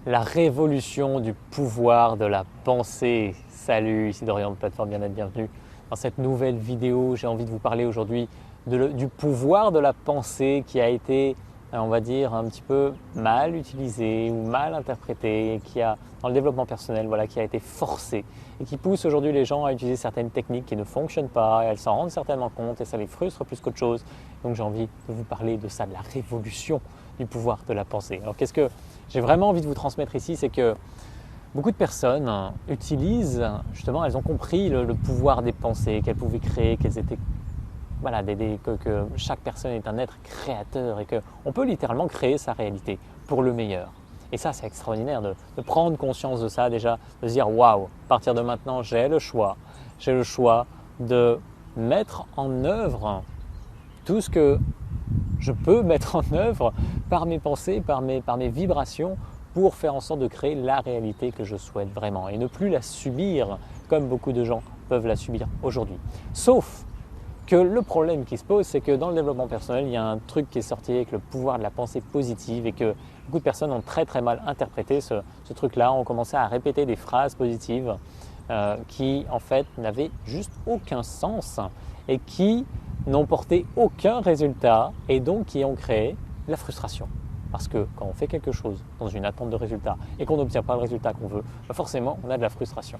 La révolution du pouvoir de la pensée. Salut, ici Dorian de Plateforme Bien-être, bienvenue dans cette nouvelle vidéo. J'ai envie de vous parler aujourd'hui du pouvoir de la pensée qui a été, on va dire, un petit peu mal utilisé ou mal interprété, qui a, dans le développement personnel, voilà, qui a été forcé et qui pousse aujourd'hui les gens à utiliser certaines techniques qui ne fonctionnent pas et elles s'en rendent certainement compte et ça les frustre plus qu'autre chose. Donc j'ai envie de vous parler de ça, de la révolution du pouvoir de la pensée. Alors qu'est-ce que j'ai vraiment envie de vous transmettre ici, c'est que beaucoup de personnes utilisent, justement, elles ont compris le pouvoir des pensées, qu'elles pouvaient créer, qu'elles étaient, voilà, que chaque personne est un être créateur et qu'on peut littéralement créer sa réalité pour le meilleur. Et ça, c'est extraordinaire de prendre conscience de ça déjà, de se dire waouh, à partir de maintenant, j'ai le choix de mettre en œuvre tout ce que je peux mettre en œuvre par mes pensées, par mes vibrations pour faire en sorte de créer la réalité que je souhaite vraiment et ne plus la subir comme beaucoup de gens peuvent la subir aujourd'hui. Sauf que le problème qui se pose, c'est que dans le développement personnel, il y a un truc qui est sorti avec le pouvoir de la pensée positive et que beaucoup de personnes ont très très mal interprété ce truc-là, ont commencé à répéter des phrases positives qui en fait n'avaient juste aucun sens et qui n'ont porté aucun résultat et donc qui ont créé la frustration. Parce que quand on fait quelque chose dans une attente de résultat et qu'on n'obtient pas le résultat qu'on veut, forcément on a de la frustration.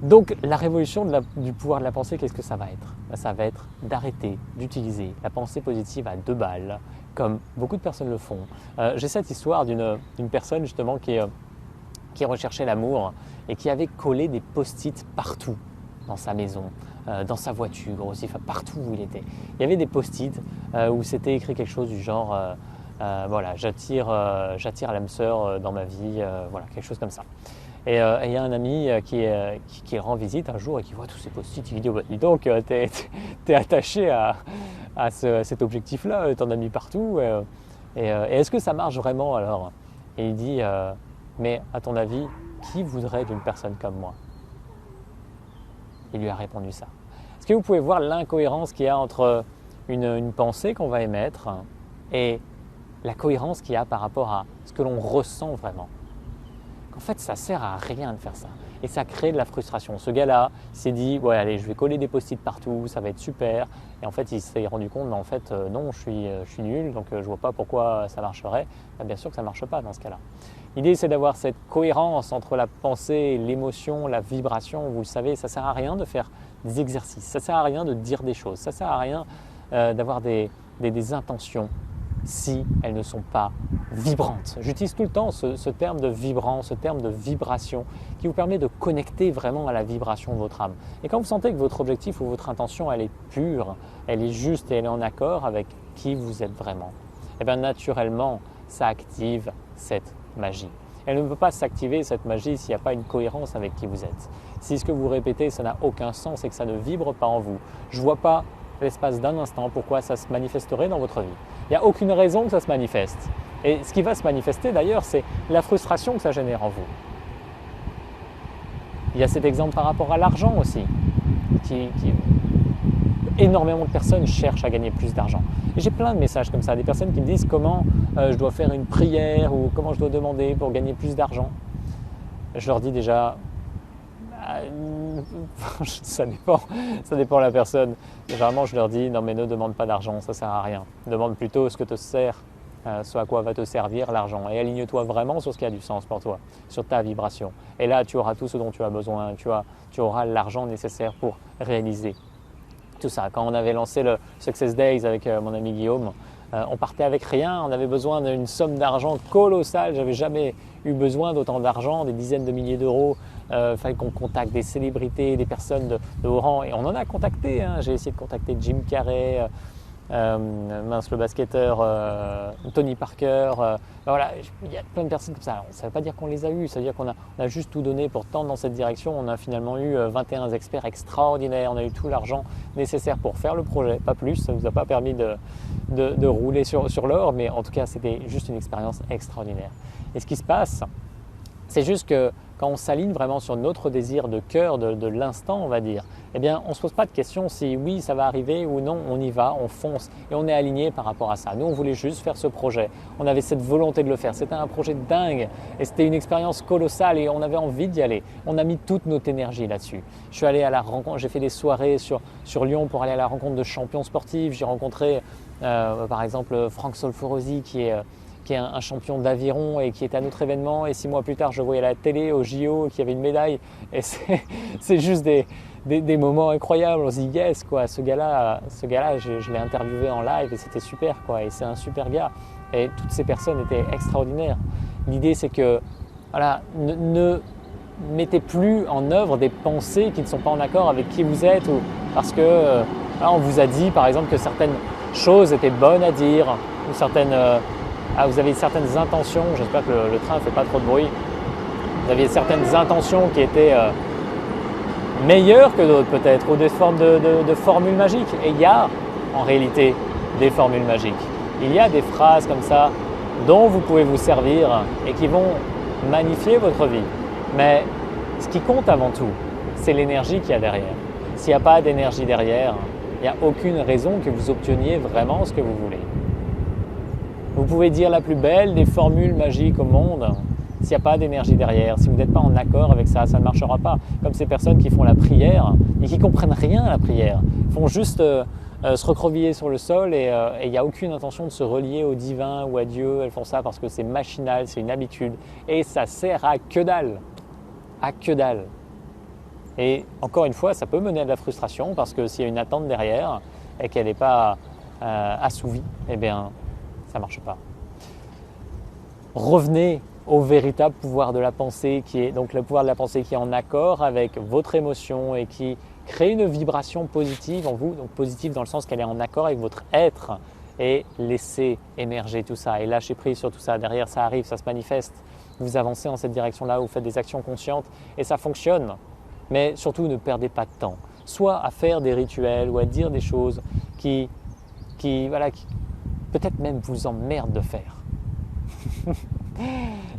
Donc la révolution du pouvoir de la pensée, qu'est-ce que ça va être? Ça va être d'arrêter d'utiliser la pensée positive à deux balles, comme beaucoup de personnes le font. J'ai cette histoire d'une personne justement qui recherchait l'amour et qui avait collé des post-it partout dans sa maison, dans sa voiture aussi, enfin partout où il était. Il y avait des post-it où c'était écrit quelque chose du genre voilà, j'attire l'âme sœur dans ma vie, voilà, quelque chose comme ça. Et il y a un ami qui rend visite un jour et qui voit tous ces post-it, il dit oh, bah, dis donc, t'es attaché à cet objectif-là, t'en as mis partout. Et est-ce que ça marche vraiment alors? Et il dit mais à ton avis, qui voudrait d'une personne comme moi? Il lui a répondu ça. Est-ce que vous pouvez voir l'incohérence qu'il y a entre une pensée qu'on va émettre et la cohérence qu'il y a par rapport à ce que l'on ressent vraiment? En fait, ça ne sert à rien de faire ça. Et ça crée de la frustration. Ce gars-là s'est dit, ouais, allez, je vais coller des post-it partout, ça va être super. Et en fait, il s'est rendu compte, mais en fait, non, je suis nul, donc je ne vois pas pourquoi ça marcherait. Bien sûr que ça ne marche pas dans ce cas-là. L'idée, c'est d'avoir cette cohérence entre la pensée, l'émotion, la vibration. Vous le savez, ça ne sert à rien de faire des exercices, ça ne sert à rien de dire des choses, ça ne sert à rien d'avoir des intentions si elles ne sont pas vibrantes. J'utilise tout le temps ce terme de vibrant, ce terme de vibration qui vous permet de connecter vraiment à la vibration de votre âme. Et quand vous sentez que votre objectif ou votre intention, elle est pure, elle est juste et elle est en accord avec qui vous êtes vraiment, et bien naturellement, ça active cette magie. Elle ne peut pas s'activer, cette magie, s'il n'y a pas une cohérence avec qui vous êtes. Si ce que vous répétez, ça n'a aucun sens et que ça ne vibre pas en vous, je ne vois pas l'espace d'un instant pourquoi ça se manifesterait dans votre vie. Il n'y a aucune raison que ça se manifeste. Et ce qui va se manifester d'ailleurs, c'est la frustration que ça génère en vous. Il y a cet exemple par rapport à l'argent aussi. Énormément de personnes cherchent à gagner plus d'argent. Et j'ai plein de messages comme ça, des personnes qui me disent comment je dois faire une prière ou comment je dois demander pour gagner plus d'argent. Je leur dis déjà, ça dépend de la personne. Généralement, je leur dis non mais ne demande pas d'argent, ça sert à rien. Demande plutôt ce que te sert, ce à quoi va te servir l'argent. Et aligne-toi vraiment sur ce qui a du sens pour toi, sur ta vibration. Et là, tu auras tout ce dont tu as besoin, tu auras l'argent nécessaire pour réaliser tout ça. Quand on avait lancé le Success Days avec mon ami Guillaume, on partait avec rien, on avait besoin d'une somme d'argent colossale, j'avais jamais eu besoin d'autant d'argent, des dizaines de milliers d'euros. Il fallait qu'on contacte des célébrités, des personnes de haut rang, et on en a contacté. J'ai essayé de contacter Jim Carrey, le basketteur, Tony Parker. Voilà, il y a plein de personnes comme ça. Ça ne veut pas dire qu'on les a eus, ça veut dire qu'on a juste tout donné pour tendre dans cette direction. On a finalement eu 21 experts extraordinaires, on a eu tout l'argent nécessaire pour faire le projet, pas plus. Ça ne nous a pas permis de rouler sur l'or, mais en tout cas, c'était juste une expérience extraordinaire. Et ce qui se passe, c'est juste que quand on s'aligne vraiment sur notre désir de cœur, de l'instant, on va dire, eh bien, on ne se pose pas de questions si oui, ça va arriver ou non, on y va, on fonce et on est aligné par rapport à ça. Nous, on voulait juste faire ce projet. On avait cette volonté de le faire. C'était un projet dingue et c'était une expérience colossale et on avait envie d'y aller. On a mis toute notre énergie là-dessus. Je suis allé à la rencontre, j'ai fait des soirées sur Lyon pour aller à la rencontre de champions sportifs. J'ai rencontré par exemple Franck Solforosi qui est un champion d'aviron et qui est à notre événement. Et 6 mois plus tard, je voyais à la télé au JO qui avait une médaille. Et c'est juste des moments incroyables. On se dit yes, quoi. Ce gars-là, je l'ai interviewé en live et c'était super, quoi. Et c'est un super gars. Et toutes ces personnes étaient extraordinaires. L'idée, c'est que voilà, ne mettez plus en œuvre des pensées qui ne sont pas en accord avec qui vous êtes ou parce que là, on vous a dit, par exemple, que certaines choses étaient bonnes à dire ou vous avez certaines intentions, j'espère que le train ne fait pas trop de bruit, vous aviez certaines intentions qui étaient meilleures que d'autres peut-être, ou des formes de formules magiques. Et il y a en réalité des formules magiques. Il y a des phrases comme ça dont vous pouvez vous servir et qui vont magnifier votre vie. Mais ce qui compte avant tout, c'est l'énergie qu'il y a derrière. S'il n'y a pas d'énergie derrière, il n'y a aucune raison que vous obteniez vraiment ce que vous voulez. Vous pouvez dire la plus belle des formules magiques au monde. S'il n'y a pas d'énergie derrière, si vous n'êtes pas en accord avec ça, ça ne marchera pas. Comme ces personnes qui font la prière et qui ne comprennent rien à la prière, font juste se recroqueviller sur le sol et il n'y a aucune intention de se relier au divin ou à Dieu. Elles font ça parce que c'est machinal, c'est une habitude et ça sert à que dalle. À que dalle. Et encore une fois, ça peut mener à de la frustration parce que s'il y a une attente derrière et qu'elle n'est pas assouvie, eh bien, ça ne marche pas. Revenez au véritable pouvoir de la pensée qui est donc le pouvoir de la pensée qui est en accord avec votre émotion et qui crée une vibration positive en vous, donc positive dans le sens qu'elle est en accord avec votre être et laissez émerger tout ça et lâchez prise sur tout ça. Derrière, ça arrive, ça se manifeste. Vous avancez dans cette direction-là, vous faites des actions conscientes et ça fonctionne. Mais surtout, ne perdez pas de temps, soit à faire des rituels ou à dire des choses qui peut-être même vous emmerdent de faire.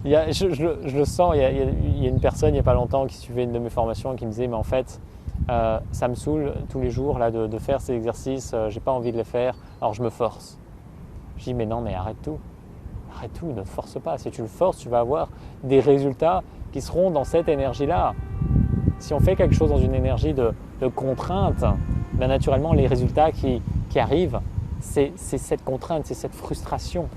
Je le sens, il y a une personne il n'y a pas longtemps qui suivait une de mes formations et qui me disait mais en fait ça me saoule tous les jours là, de faire ces exercices, j'ai pas envie de les faire, alors je me force. Je dis mais non, mais arrête tout, ne te force pas. Si tu le forces, tu vas avoir des résultats qui seront dans cette énergie-là. Si on fait quelque chose dans une énergie de contrainte, bien naturellement les résultats qui arrivent, c'est cette contrainte, c'est cette frustration.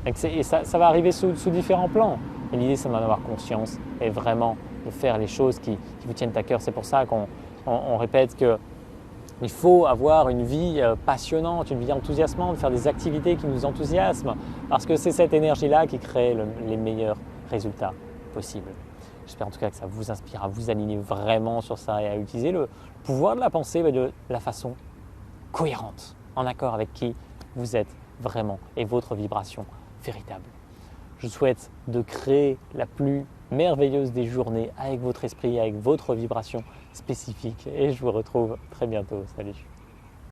Et ça va arriver sous différents plans. Et l'idée, c'est d'en avoir conscience et vraiment de faire les choses qui vous tiennent à cœur. C'est pour ça qu'on répète qu'il faut avoir une vie passionnante, une vie enthousiasmante, faire des activités qui nous enthousiasment, parce que c'est cette énergie-là qui crée les meilleurs résultats possibles. J'espère en tout cas que ça vous inspire à vous aligner vraiment sur ça et à utiliser le pouvoir de la pensée de la façon cohérente, en accord avec qui vous êtes vraiment et votre vibration véritable. Je vous souhaite de créer la plus merveilleuse des journées avec votre esprit, avec votre vibration spécifique et je vous retrouve très bientôt. Salut!